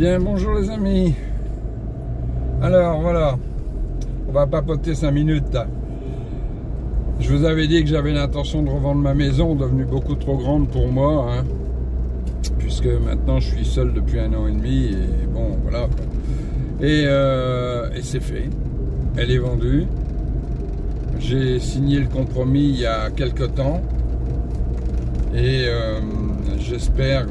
Bien, bonjour les amis. Alors voilà, on va papoter 5 minutes là. Je vous avais dit que j'avais l'intention de revendre ma maison, devenue beaucoup trop grande pour moi, hein, puisque maintenant je suis seul depuis 1 an et demi, et bon voilà. Et c'est fait, elle est vendue. J'ai signé le compromis il y a quelque temps, et j'espère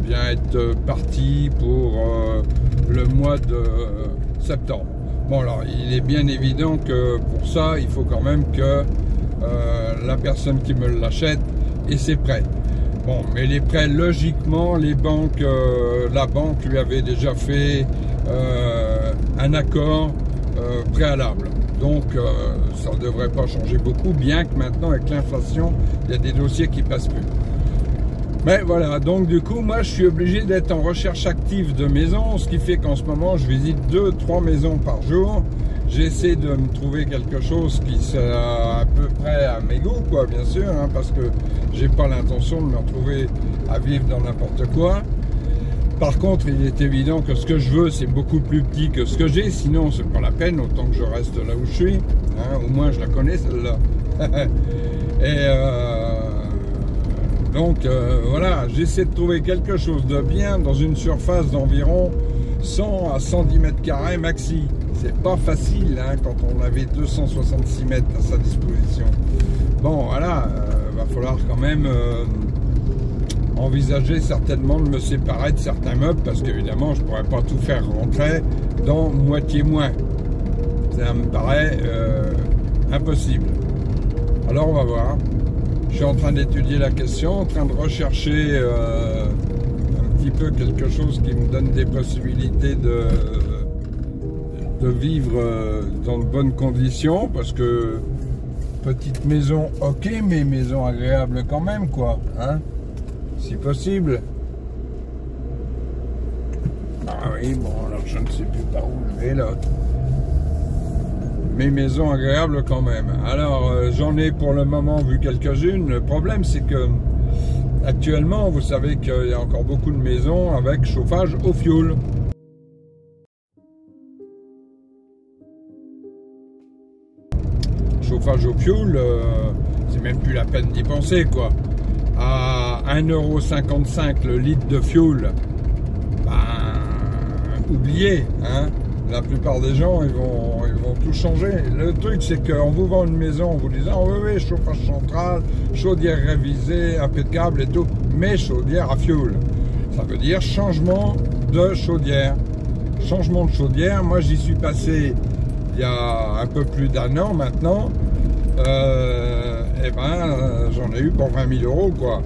bien être parti pour le mois de septembre. Bon, alors il est bien évident que pour ça il faut quand même que la personne qui me l'achète ait ses prêts. Bon, mais les prêts, logiquement, les banques, la banque lui avait déjà fait un accord préalable. Donc ça ne devrait pas changer beaucoup, bien que maintenant avec l'inflation il y a des dossiers qui passent plus. Mais voilà, donc du coup, moi je suis obligé d'être en recherche active de maisons, ce qui fait qu'en ce moment je visite 2-3 maisons par jour. J'essaie de me trouver quelque chose qui soit à peu près à mes goûts, quoi, bien sûr, hein, parce que j'ai pas l'intention de me retrouver à vivre dans n'importe quoi. Par contre, il est évident que ce que je veux, c'est beaucoup plus petit que ce que j'ai, sinon c'est pas la peine, autant que je reste là où je suis, hein, au moins je la connais celle-là. Et donc voilà, j'essaie de trouver quelque chose de bien dans une surface d'environ 100 à 110 mètres carrés maxi. C'est pas facile, hein, quand on avait 266 mètres à sa disposition. Bon voilà, va falloir quand même envisager certainement de me séparer de certains meubles, parce qu'évidemment je pourrais pas tout faire rentrer dans moitié moins. Ça me paraît impossible. Alors on va voir. Je suis en train d'étudier la question, en train de rechercher un petit peu quelque chose qui me donne des possibilités de vivre dans de bonnes conditions, parce que petite maison, ok, mais maison agréable quand même, quoi, hein, si possible. Ah oui, bon, alors je ne sais plus par où je vais là. Mais maison agréable quand même. Alors j'en ai pour le moment vu quelques-unes. Le problème c'est que actuellement vous savez qu'il y a encore beaucoup de maisons avec chauffage au fioul. Chauffage au fioul, c'est même plus la peine d'y penser, quoi. À 1,55 € le litre de fioul, ben oubliez, hein. La plupart des gens, ils vont tout changer. Le truc, c'est qu'on vous vend une maison en vous disant, oui, oui, chauffage central, chaudière révisée, impeccable et tout, mais chaudière à fioul. Ça veut dire changement de chaudière. Changement de chaudière, moi j'y suis passé il y a un peu plus d'1 an maintenant. Et ben, j'en ai eu pour 20 000 €, quoi.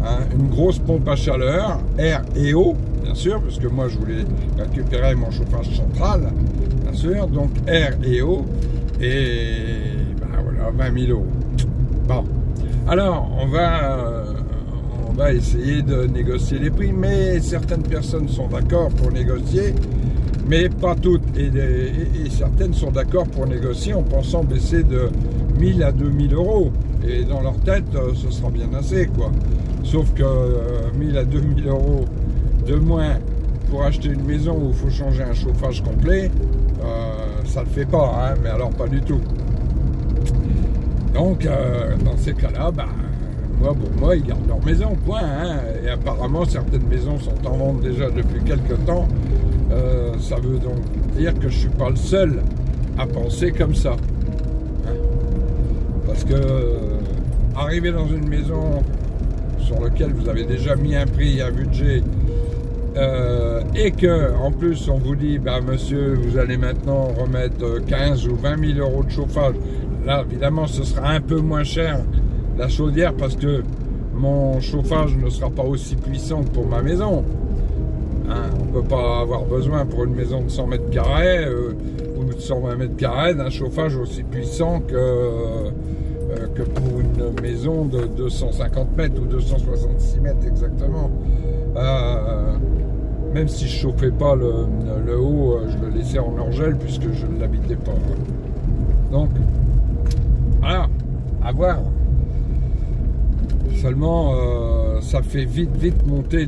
Hein, une grosse pompe à chaleur, air et eau, bien sûr, parce que moi je voulais récupérer mon chauffage central, bien sûr, donc air et eau, et ben voilà, 20 000 €. Bon, alors on va essayer de négocier les prix, mais certaines personnes sont d'accord pour négocier, mais pas toutes, et certaines sont d'accord pour négocier en pensant baisser de 1 000 à 2 000 €, et dans leur tête, ce sera bien assez, quoi. Sauf que 1 000 à 2 000 € de moins pour acheter une maison où il faut changer un chauffage complet, ça le fait pas, hein, mais alors pas du tout. Donc dans ces cas-là, bah, pour moi, ils gardent leur maison, point, hein, et apparemment certaines maisons sont en vente déjà depuis quelques temps. Ça veut donc dire que je suis pas le seul à penser comme ça, hein. Parce que arriver dans une maison sur laquelle vous avez déjà mis un prix, un budget, et que en plus on vous dit, bah monsieur, vous allez maintenant remettre 15 ou 20 000 € de chauffage, là évidemment ce sera un peu moins cher la chaudière, parce que mon chauffage ne sera pas aussi puissant que pour ma maison, hein. On ne peut pas avoir besoin pour une maison de 100 mètres carrés ou de 120 mètres carrés d'un chauffage aussi puissant que pour une maison de 250 mètres ou 266 mètres exactement. Même si je chauffais pas le haut, je le laissais en hors-gel puisque je ne l'habitais pas. Donc, voilà, à voir. Seulement, ça fait vite monter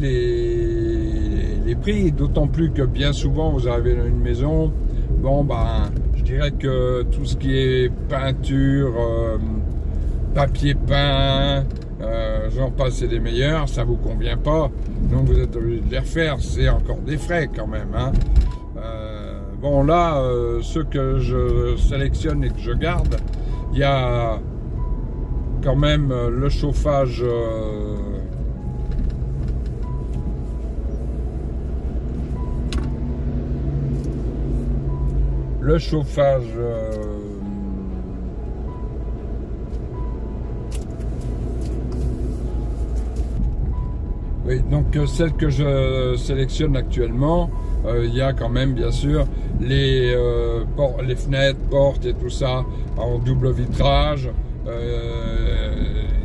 les prix, d'autant plus que bien souvent vous arrivez dans une maison, bon ben je dirais que tout ce qui est peinture, papier peint, j'en passe et des meilleurs, ça vous convient pas, donc vous êtes obligé de les refaire, c'est encore des frais quand même, hein. Bon là, ceux que je sélectionne et que je garde, il y a quand même le chauffage oui, donc celle que je sélectionne actuellement, il y a quand même bien sûr les fenêtres, portes et tout ça en double vitrage.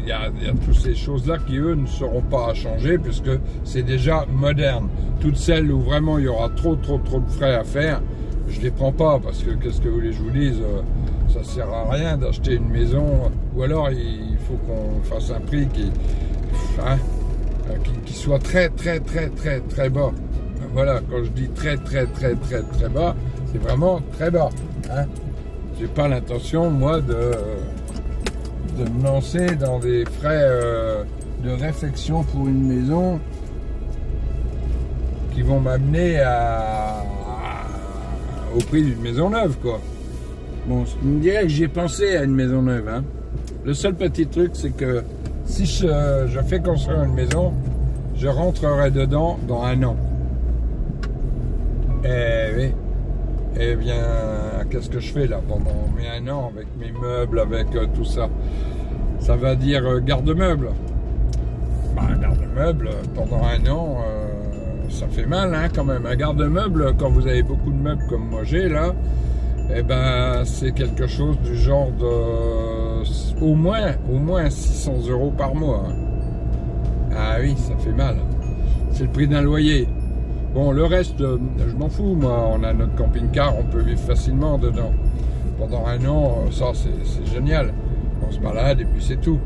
Il y a toutes ces choses-là qui, eux, ne seront pas à changer puisque c'est déjà moderne. Toutes celles où vraiment il y aura trop de frais à faire, je les prends pas parce que qu'est-ce que vous voulez que je vous dise, ça sert à rien d'acheter une maison, ou alors il faut qu'on fasse un prix qui soit très bas. Voilà, quand je dis très bas, c'est vraiment très bas, hein. J'ai pas l'intention moi de me lancer dans des frais de réflexion pour une maison qui vont m'amener au prix d'une maison neuve, quoi. Bon, je me dirais que j'ai pensé à une maison neuve, hein. Le seul petit truc, c'est que si je fais construire une maison, je rentrerai dedans dans 1 an. Eh oui. Eh bien, qu'est-ce que je fais là pendant mes 1 an avec mes meubles, avec tout ça? Ça va dire garde-meuble. Bah, garde-meuble, pendant 1 an, ça fait mal, hein, quand même. Un garde-meuble, quand vous avez beaucoup de meubles comme moi j'ai là, eh ben, c'est quelque chose du genre de au moins 600 € par mois. Ah oui, ça fait mal. C'est le prix d'un loyer. Bon, le reste, je m'en fous, moi. On a notre camping-car, on peut vivre facilement dedans. Pendant 1 an, ça, c'est génial. On se balade et puis c'est tout.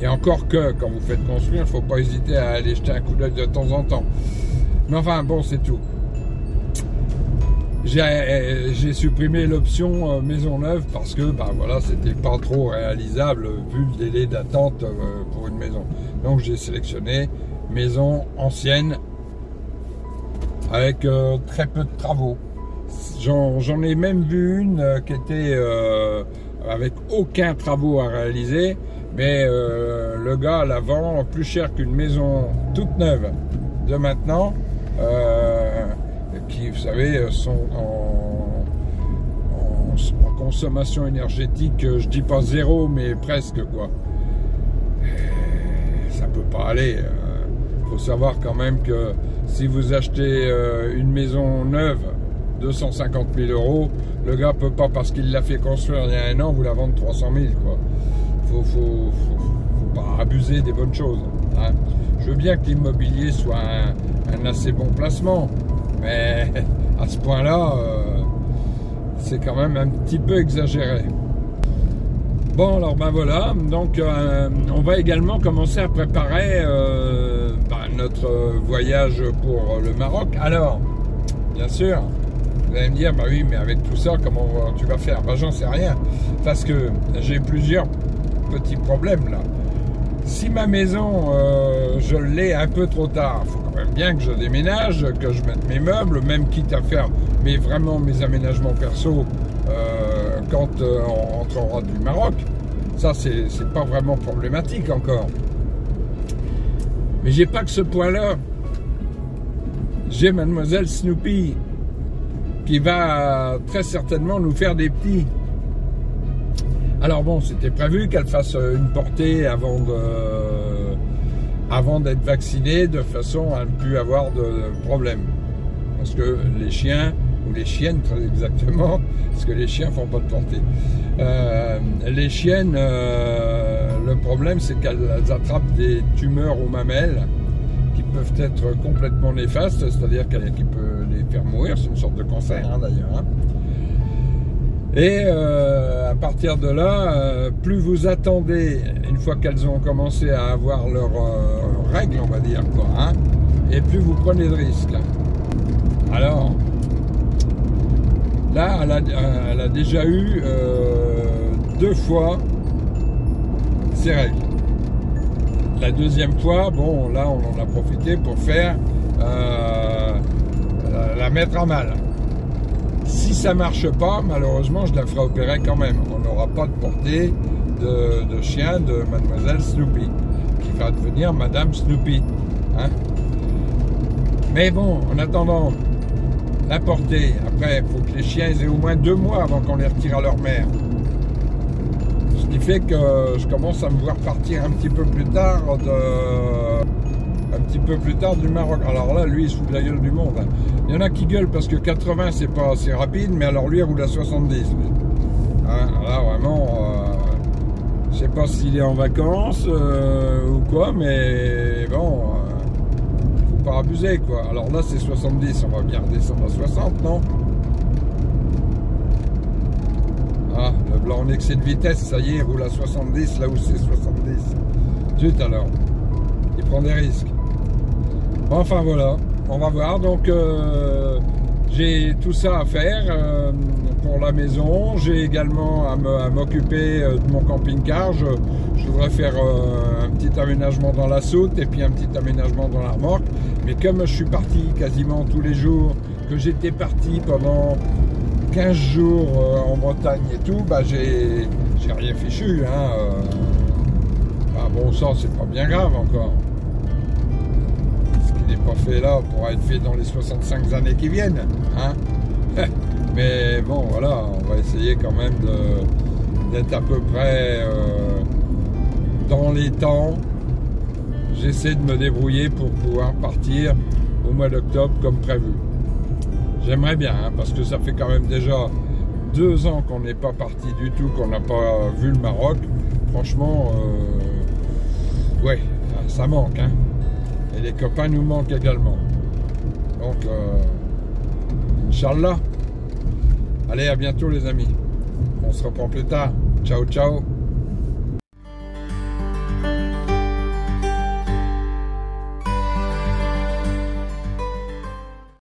Et encore que, quand vous faites construire, il ne faut pas hésiter à aller jeter un coup d'œil de temps en temps. Mais enfin, bon, c'est tout. J'ai supprimé l'option maison neuve parce que, bah voilà, c'était pas trop réalisable vu le délai d'attente pour une maison. Donc, j'ai sélectionné maison ancienne avec très peu de travaux. J'en ai même vu une qui était avec aucun travaux à réaliser, mais le gars la vend plus cher qu'une maison toute neuve de maintenant, qui, vous savez, sont en consommation énergétique, je dis pas 0, mais presque, quoi. Ça peut pas aller. Faut savoir quand même que si vous achetez une maison neuve 250 000 €, le gars peut pas, parce qu'il l'a fait construire il y a 1 an, vous la vendre 300 000, quoi. Faut pas abuser des bonnes choses, hein. Je veux bien que l'immobilier soit un assez bon placement, mais à ce point-là, c'est quand même un petit peu exagéré. Bon, alors ben voilà, donc on va également commencer à préparer notre voyage pour le Maroc. Alors, bien sûr, vous allez me dire, bah oui, mais avec tout ça, comment tu vas faire? Ben j'en sais rien, parce que j'ai plusieurs petits problèmes là. Si ma maison, je l'ai un peu trop tard, il faut quand même bien que je déménage, que je mette mes meubles, même quitte à faire vraiment mes aménagements perso quand on rentrera du Maroc. Ça, c'est pas vraiment problématique encore. Mais j'ai pas que ce point-là. J'ai Mademoiselle Snoopy qui va très certainement nous faire des petits. Alors bon, c'était prévu qu'elle fasse une portée avant d'être vaccinée, de façon à ne plus avoir de problème. Parce que les chiens, ou les chiennes très exactement, parce que les chiens font pas de portée. Les chiennes, le problème c'est qu'elles attrapent des tumeurs aux mamelles qui peuvent être complètement néfastes, c'est-à-dire qui peut les faire mourir, c'est une sorte de cancer, hein, d'ailleurs. Hein. Et à partir de là, plus vous attendez, une fois qu'elles ont commencé à avoir leurs règles, on va dire, quoi, hein, et plus vous prenez de risques. Alors, là, elle a déjà eu 2 fois ses règles. La deuxième fois, bon, là, on en a profité pour faire la mettre à mal. Si ça marche pas, malheureusement, je la ferai opérer quand même. On n'aura pas de portée de chien de Mademoiselle Snoopy, qui va devenir Madame Snoopy. Hein? Mais bon, en attendant, la portée, après, il faut que les chiens aient au moins 2 mois avant qu'on les retire à leur mère. Ce qui fait que je commence à me voir partir un petit peu plus tard du Maroc. Alors là, lui, il se fout de la gueule du monde. Hein. Il y en a qui gueulent parce que 80, c'est pas assez rapide, mais alors lui, il roule à 70. Hein, là, vraiment, je sais pas s'il est en vacances ou quoi, mais bon, faut pas abuser, quoi. Alors là, c'est 70, on va bien redescendre à 60, non? Ah, le blanc en excès de vitesse, ça y est, il roule à 70, là où c'est 70. Zut alors, il prend des risques. Enfin voilà, on va voir. Donc j'ai tout ça à faire pour la maison. J'ai également à m'occuper de mon camping-car. Je voudrais faire un petit aménagement dans la soute et puis un petit aménagement dans la remorque. Mais comme je suis parti quasiment tous les jours, que j'étais parti pendant 15 jours en Bretagne et tout, bah j'ai rien fichu. Hein, bon, ça c'est pas bien grave encore. N'est pas fait là pourra être fait dans les 65 années qui viennent, hein. Mais bon, voilà, on va essayer quand même d'être à peu près dans les temps. J'essaie de me débrouiller pour pouvoir partir au mois d'octobre comme prévu. J'aimerais bien, hein, parce que ça fait quand même déjà 2 ans qu'on n'est pas parti du tout, qu'on n'a pas vu le Maroc. Franchement, ouais, ça manque, hein. Et les copains nous manquent également. Donc, Inch'Allah. Allez, à bientôt les amis. On se reprend plus tard. Ciao, ciao.